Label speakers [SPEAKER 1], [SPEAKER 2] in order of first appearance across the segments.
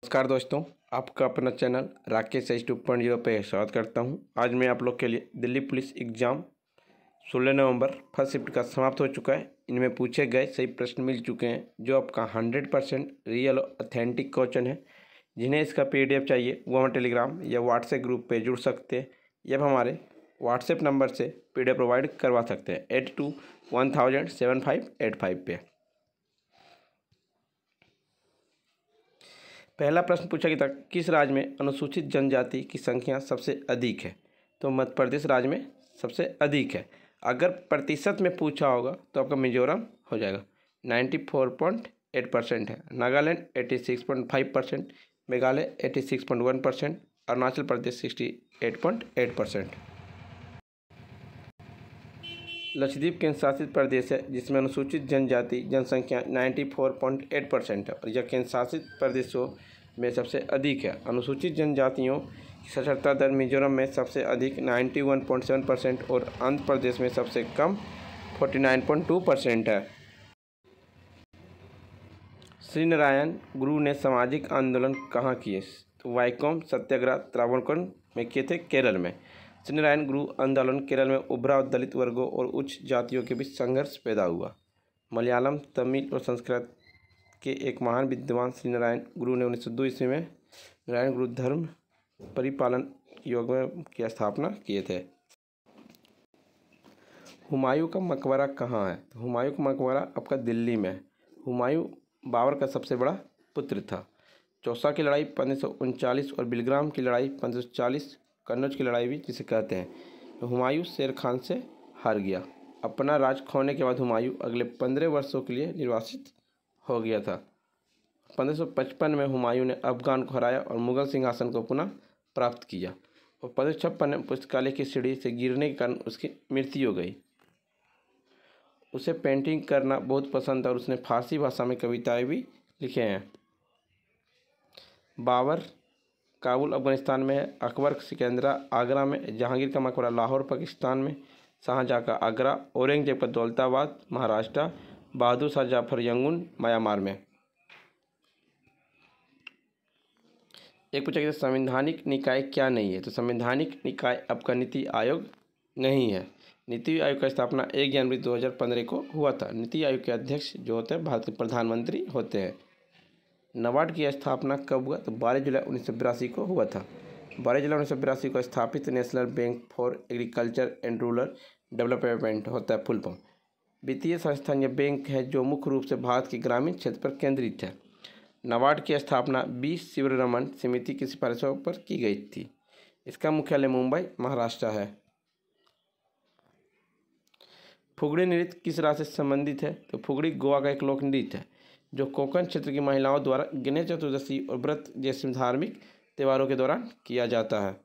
[SPEAKER 1] नमस्कार दोस्तों, आपका अपना चैनल राकेश एच 2.0 पे स्वागत करता हूं। आज मैं आप लोग के लिए दिल्ली पुलिस एग्ज़ाम 16 नवंबर फर्स्ट शिफ्ट का समाप्त हो चुका है। इनमें पूछे गए सही प्रश्न मिल चुके हैं जो आपका 100% रियल और ऑथेंटिक क्वेश्चन है। जिन्हें इसका PDF चाहिए वो हम टेलीग्राम या व्हाट्सएप ग्रुप पे जुड़ सकते हैं या हमारे व्हाट्सएप नंबर से PDF प्रोवाइड करवा सकते हैं 82107585 पे। पहला प्रश्न पूछा गया था, किस राज्य में अनुसूचित जनजाति की संख्या सबसे अधिक है? तो मध्य प्रदेश राज्य में सबसे अधिक है। अगर प्रतिशत में पूछा होगा तो आपका मिजोरम हो जाएगा, 94.8% है। नागालैंड 86.5%, मेघालय 86.1%, अरुणाचल प्रदेश 68.8%। लक्षद्वीप केंद्र शासित प्रदेश है जिसमें अनुसूचित जनजाति जनसंख्या 94.8% है और यह केंद्र शासित प्रदेशों में सबसे अधिक है। अनुसूचित जनजातियों की साक्षरता दर मिजोरम में सबसे अधिक 91.7% और आंध्र प्रदेश में सबसे कम 49.2% है। श्री नारायण गुरु ने सामाजिक आंदोलन कहाँ किए? तो वैकोम सत्याग्रह त्रावणकोर में किए थे, केरल में। श्री नारायण गुरु आंदोलन केरल में उभरा और दलित वर्गों और उच्च जातियों के बीच संघर्ष पैदा हुआ। मलयालम, तमिल और संस्कृत के एक महान विद्वान श्री नारायण गुरु ने 1902 ईस्वी में नारायण गुरु धर्म परिपालन योग की स्थापना किए थे। हुमायूं का मकबरा कहाँ है? तो हुमायूं का मकबरा आपका दिल्ली में है। हुमायूं बाबर का सबसे बड़ा पुत्र था। चौसा की लड़ाई 1539 और बिलग्राम की लड़ाई 1540, कन्नौज की लड़ाई भी जिसे कहते हैं, तो हुमायूं शेर खान से हार गया। अपना राज खोने के बाद हुमायूं अगले 15 वर्षों के लिए निर्वासित हो गया था। 1555 में हुमायूं ने अफगान को हराया और मुगल सिंहासन को पुनः प्राप्त किया और 1556 में पुस्तकालय की सीढ़ी से गिरने के कारण उसकी मृत्यु हो गई। उसे पेंटिंग करना बहुत पसंद था और उसने फारसी भाषा में कविताएं भी लिखे हैं। बाबर काबुल अफगानिस्तान में है, अकबर सिकंदरा आगरा में, जहांगीर का मकबरा लाहौर पाकिस्तान में, शाहजहाँ का आगरा, औरंगजेब का दौलताबाद महाराष्ट्र, बहादुर शाह जाफर यंगून म्यांमार में। एक पूछा गया संवैधानिक निकाय क्या नहीं है? तो संवैधानिक निकाय आपका नीति आयोग नहीं है। नीति आयोग का स्थापना 1 जनवरी 2015 को हुआ था। नीति आयोग के अध्यक्ष जो होते हैं भारत के प्रधानमंत्री होते हैं। नाबार्ड की स्थापना कब हुआ? तो 12 जुलाई 1982 को हुआ था। 12 जुलाई 1982 को स्थापित national bank for agriculture and rural development होता है फुल फॉर्म। वित्तीय संस्थान या बैंक है जो मुख्य रूप से भारत के ग्रामीण क्षेत्र पर केंद्रित है। नाबार्ड की स्थापना बी शिवरमन समिति की सिफारिशों पर की गई थी। इसका मुख्यालय मुंबई महाराष्ट्र है। फुगड़ी नृत्य किस राज्य से संबंधित है? तो फुगड़ी गोवा का एक लोक नृत्य है जो कोंकण क्षेत्र की महिलाओं द्वारा गणेश चतुर्दशी और व्रत जैसे धार्मिक त्योहारों के दौरान किया जाता है।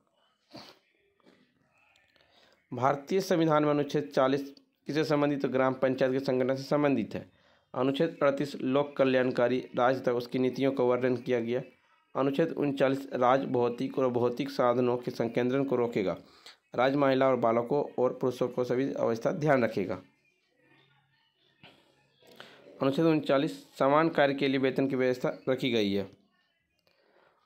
[SPEAKER 1] भारतीय संविधान में अनुच्छेद 40 किससे संबंधित? तो ग्राम पंचायत के संगठन से संबंधित है। अनुच्छेद 38 लोक कल्याणकारी राज्य तक उसकी नीतियों का वर्णन किया गया। अनुच्छेद 39 राज्य भौतिक और अभौतिक साधनों के संकेंद्रण को रोकेगा। राज्य महिला और बालकों और पुरुषों को सभी अवस्था ध्यान रखेगा। अनुच्छेद 39 समान कार्य के लिए वेतन की व्यवस्था रखी गई है।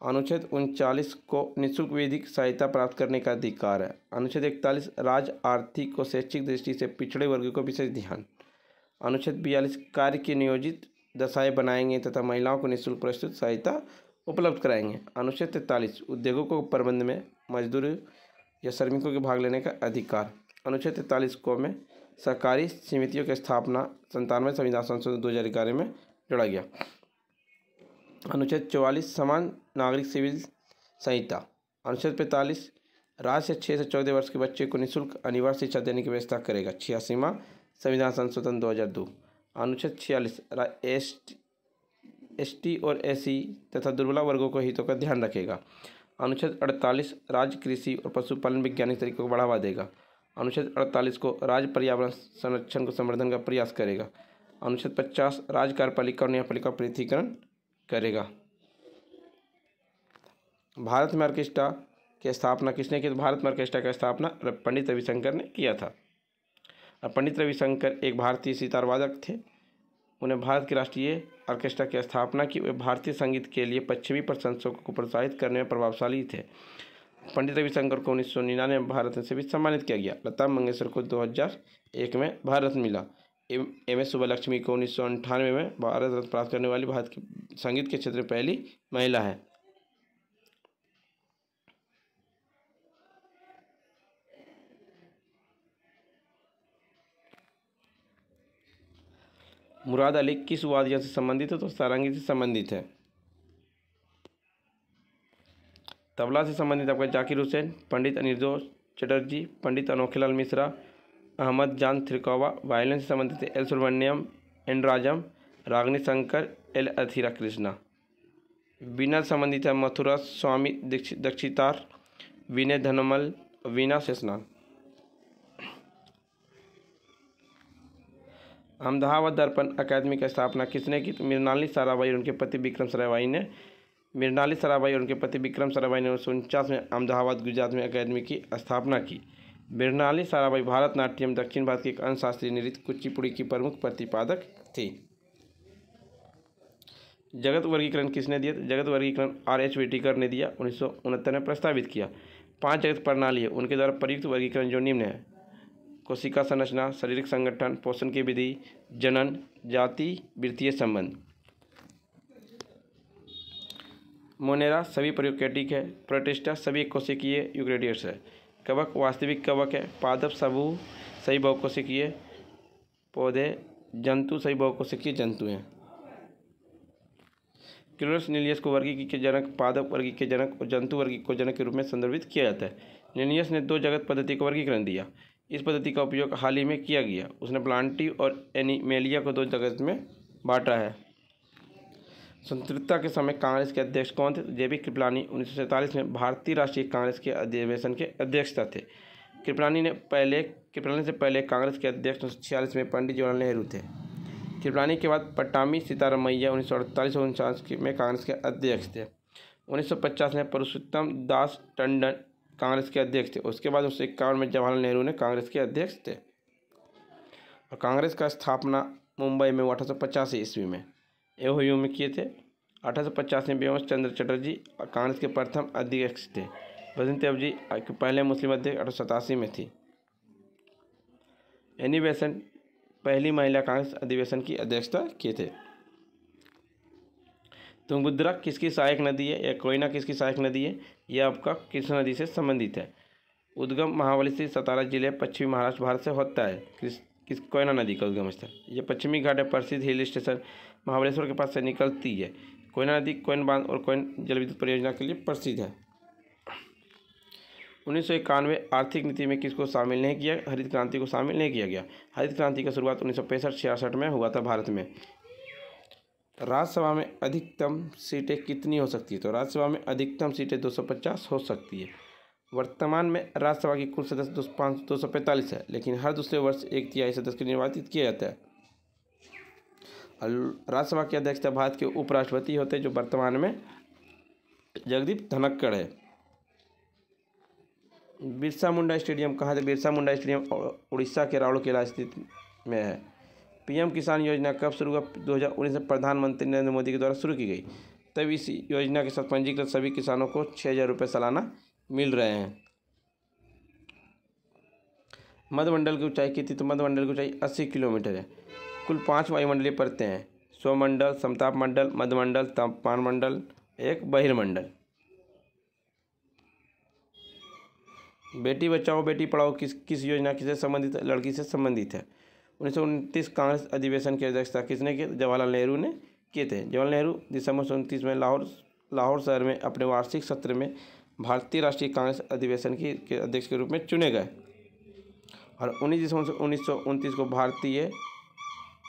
[SPEAKER 1] अनुच्छेद 39 को निःशुल्क विधिक सहायता प्राप्त करने का अधिकार है। अनुच्छेद 41 राज्य आर्थिक और शैक्षिक दृष्टि से पिछड़े वर्ग को विशेष ध्यान। अनुच्छेद 42 कार्य की नियोजित दशाएं बनाएंगे तथा महिलाओं को निःशुल्क प्रस्तुत सहायता उपलब्ध कराएंगे। अनुच्छेद 43 उद्योगों को प्रबंध में मजदूर या श्रमिकों के भाग लेने का अधिकार। अनुच्छेद 43 को में सहकारी समितियों की स्थापना 97 संविधान संशोधन 2011 में जोड़ा गया। अनुच्छेद 44 समान नागरिक सिविल संहिता। अनुच्छेद 45 राज्य से 6 से 14 वर्ष के बच्चे को निःशुल्क अनिवार्य शिक्षा देने की व्यवस्था करेगा। 86वां संविधान संशोधन 2002। अनुच्छेद 46 ST और SC तथा दुर्बल वर्गों को हितों का ध्यान रखेगा। अनुच्छेद 48 राज्य कृषि और पशुपालन वैज्ञानिक तरीकों को बढ़ावा देगा। अनुच्छेद 48 को राज्य पर्यावरण संरक्षण को संवर्धन का प्रयास करेगा। अनुच्छेद 50 राज्य कार्यपालिका और न्यायपालिका पृथकीकरण करेगा। भारत में ऑर्केस्ट्रा की स्थापना किसने की? भारत में ऑर्केस्ट्रा की स्थापना पंडित रविशंकर ने किया था। पंडित रविशंकर एक भारतीय सितार वादक थे उन्हें भारत के राष्ट्रीय ऑर्केस्ट्रा की स्थापना की। वे भारतीय संगीत के लिए पश्चिमी प्रशंसकों को प्रोत्साहित करने में प्रभावशाली थे। पंडित रविशंकर को 1999 में भारत से भी सम्मानित किया गया। लता मंगेशकर को 2001 में भारत रत्न मिला। एम.एस. सुब्बलक्ष्मी को 1998 में भारत रत्न प्राप्त करने वाली भारत के संगीत के क्षेत्र में पहली महिला है। मुराद अली किस वाद्य से संबंधित है? तो सारंगी से संबंधित है। तबला से संबंधित आपका जाकिर हुसैन, पंडित अनिरुद्ध चटर्जी, पंडित अनोखेलाल मिश्रा, अहमद जान त्रिकोवा। वायलिन से संबंधित है एल सुब्रमण्यम, एन राजम, रागनी शंकर, एल अथिरा कृष्णा। वीणा संबंधित है मथुरा स्वामी दक्षितार, विनय धनमल, वीणा शेषनाग। अहमदाबाद दर्पण अकादमी की स्थापना किसने की? तो मृणालिनी साराभाई और उनके पति विक्रम साराभाई ने। मृणालिनी साराभाई और उनके पति विक्रम साराभाई ने 1949 में अहमदाबाद गुजरात में अकादमी की स्थापना की। मृणालिनी साराभाई भारतनाट्यम दक्षिण भारत की एक अन्य शास्त्रीय नृत्य कुचिपुड़ी की प्रमुख प्रतिपादक थी। जगत वर्गीकरण किसने दिया? जगत वर्गीकरण R.H. व्हिटेकर ने दिया, 1969 में प्रस्तावित किया। 5 जगत प्रणाली है, उनके द्वारा प्रयुक्त वर्गीकरण जो निम्न है: कोशिका संरचना, शारीरिक संगठन, पोषण की विधि, जनन, जाति, वृत्तीय संबंध। मोनेरा सभी प्रोकैरियोटिक है। प्रोटिस्टा सभी कोशिकीय यूकेरियोट्स है। कवक वास्तविक कवक है। पादप समूह सही बहुकोशिकीय पौधे। जंतु सही बहुकोशिकीय जंतु हैं। क्यूलस लिनियस को वर्गीकी के जनक, पादप वर्गीक के जनक और जंतु वर्गीक को जनक के रूप में संदर्भित किया जाता है। लिनियस ने 2 जगत पद्धति का वर्गीकरण दिया। इस पद्धति का उपयोग हाल ही में किया गया। उसने प्लांटी और एनिमेलिया को 2 जगत में बांटा है। स्वतंत्रता के समय कांग्रेस के अध्यक्ष कौन थे? जेबी कृपलानी 1947 में भारतीय राष्ट्रीय कांग्रेस के अधिवेशन के अध्यक्षता थे। कृपलानी से पहले कांग्रेस के अध्यक्ष 1946 में पंडित जवाहरलाल नेहरू थे। कृपलानी के बाद पट्टामी सीतारामैया 1948 में कांग्रेस के अध्यक्ष थे। 1950 में पुरुषोत्तम दास टंडन कांग्रेस के अध्यक्ष थे। उसके बाद 1951 में जवाहरलाल नेहरू ने कांग्रेस के अध्यक्ष थे। और कांग्रेस का स्थापना मुंबई में 1885 ईस्वी में एओयू में किए थे। 1850 में बिमल चंद्र चटर्जी कांग्रेस के प्रथम अध्यक्ष थे। बसंत देव जी पहले मुस्लिम अध्यक्ष 1887 में थी। एनी बेसेंट पहली महिला कांग्रेस अधिवेशन की अध्यक्षता किए थे। तुंगभद्रा किसकी सहायक नदी है? या कोयना किसकी सहायक नदी है? यह आपका कृष्णा नदी से संबंधित है। उद्गम महाबली से सतारा जिले पश्चिमी महाराष्ट्र भारत से होता है। किस कोयना नदी का उद्गम स्थल? यह पश्चिमी घाट है। प्रसिद्ध हिल स्टेशन महाबलेश्वर के पास से निकलती है। कोयना नदी कोयन बांध और कोयन जल विद्युत परियोजना के लिए प्रसिद्ध है। 1991 आर्थिक नीति में किसको शामिल नहीं किया? हरित क्रांति को शामिल नहीं किया गया। हरित क्रांति का शुरुआत 1965-66 में हुआ था भारत में। राज्यसभा में अधिकतम सीटें कितनी हो सकती है? तो राज्यसभा में अधिकतम सीटें 250 हो सकती है। वर्तमान में राज्यसभा की कुल सदस्य 245 है, लेकिन हर दूसरे वर्ष 1/3 सदस्य को निर्वाचित किया जाता है। राज्यसभा की अध्यक्षता भारत के उपराष्ट्रपति होते हैं, जो वर्तमान में जगदीप धनखड़ है। बिरसा मुंडा स्टेडियम कहाँ है? बिरसा मुंडा स्टेडियम उड़ीसा के राउरकेला स्थित में है। पीएम किसान योजना कब शुरू हुआ? 2019 में प्रधानमंत्री नरेंद्र मोदी के द्वारा शुरू की गई। तब इस योजना के साथ पंजीकृत सभी किसानों को 6,000 रुपये सालाना मिल रहे हैं। मध्यमंडल की ऊंचाई कितनी? तो मध्यमंडल की ऊंचाई 80 किलोमीटर है। कुल 5 वायुमंडलीय परतें हैं: स्वमंडल, समताप मंडल, मध्यमंडल, तापमान मंडल, एक बहिर्मंडल। बेटी बचाओ बेटी पढ़ाओ किस योजना किससे संबंधित है? लड़की से संबंधित है। 1929 कांग्रेस अधिवेशन की अध्यक्षता किसने की? जवाहरलाल नेहरू ने किए थे। जवाहरलाल नेहरू दिसंबर 1929 में लाहौर शहर में अपने वार्षिक सत्र में भारतीय राष्ट्रीय कांग्रेस अधिवेशन के अध्यक्ष के रूप में चुने गए। और 19 दिसंबर 1929 को भारतीय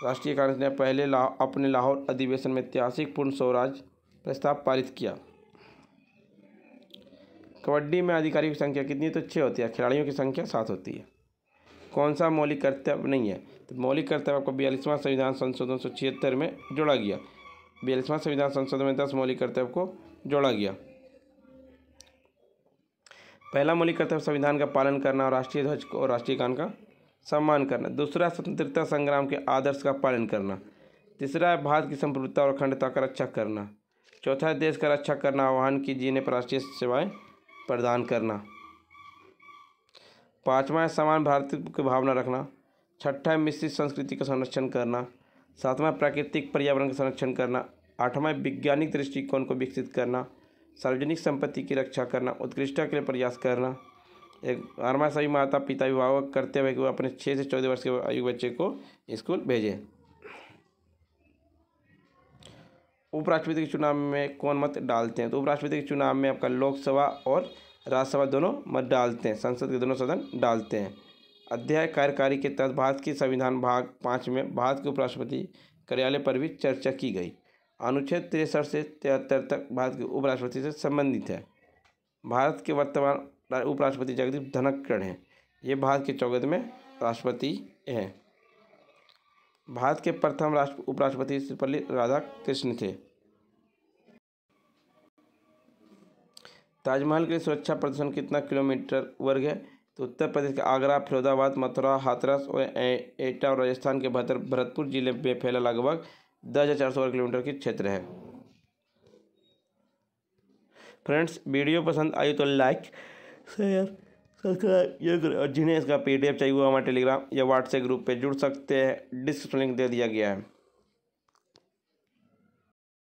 [SPEAKER 1] राष्ट्रीय कांग्रेस ने पहले अपने लाहौर अधिवेशन में ऐतिहासिक पूर्ण स्वराज प्रस्ताव पारित किया। कबड्डी में अधिकारियों की संख्या कितनी? तो 6 होती है। खिलाड़ियों की संख्या 7 होती है। कौन सा मौलिक कर्तव्य नहीं है? तो मौलिक कर्तव्य आपको 42वां संविधान संशोधन 176 में जोड़ा गया। 42वां संविधान संशोधन में 10 मौलिक कर्तव्य को जोड़ा गया। पहला मौलिक कर्तव्य संविधान का पालन करना और राष्ट्रीय ध्वज को और राष्ट्रीय गान का सम्मान करना। दूसरा स्वतंत्रता संग्राम के आदर्श का पालन करना। तीसरा है भारत की संप्रभुता और अखंडता का रक्षा करना। चौथा है देश का रक्षा करना, आह्वान की जीने पर राष्ट्रीय सेवाएं प्रदान करना। पाँचवा है समान भारतीय की भावना रखना। छठा है मिश्रित संस्कृति का संरक्षण करना। सातवां प्राकृतिक पर्यावरण का संरक्षण करना। आठवां वैज्ञानिक दृष्टिकोण को विकसित करना। सार्वजनिक संपत्ति की रक्षा करना, उत्कृष्टता के लिए प्रयास करना। 11वां सभी माता पिता अभिभावक करते हुए कि वो अपने 6 से 14 वर्ष के आयु बच्चे को स्कूल भेजें। उपराष्ट्रपति के चुनाव में कौन मत डालते हैं? तो उपराष्ट्रपति के चुनाव में आपका लोकसभा और राज्यसभा दोनों मत डालते हैं, संसद के दोनों सदन डालते हैं। अध्याय कार्यकारी के तहत भारत की संविधान भाग 5 में भारत के उपराष्ट्रपति कार्यालय पर भी चर्चा की गई। अनुच्छेद 63 से 73 तक भारत के उपराष्ट्रपति से संबंधित है। भारत के वर्तमान उपराष्ट्रपति जगदीप धनखड़ हैं। ये भारत के 14वें राष्ट्रपति हैं। भारत के प्रथम उपराष्ट्रपति सर्वपल्ली राधाकृष्णन थे। ताजमहल के सुरक्षा प्रदूषण कितना किलोमीटर वर्ग है? तो उत्तर प्रदेश के आगरा, फिरोजाबाद, मथुरा, हाथरस और एटा और राजस्थान के भरतपुर जिले में फैला लगभग 10,400 वर्ग किलोमीटर की क्षेत्र है। फ्रेंड्स, वीडियो पसंद आई तो लाइक, शेयर, सब्सक्राइब ये करें और जिन्हें इसका PDF चाहिए वो हमारे टेलीग्राम या व्हाट्सएप ग्रुप पे जुड़ सकते हैं। डिस्क्रिप्शन लिंक दे दिया गया है।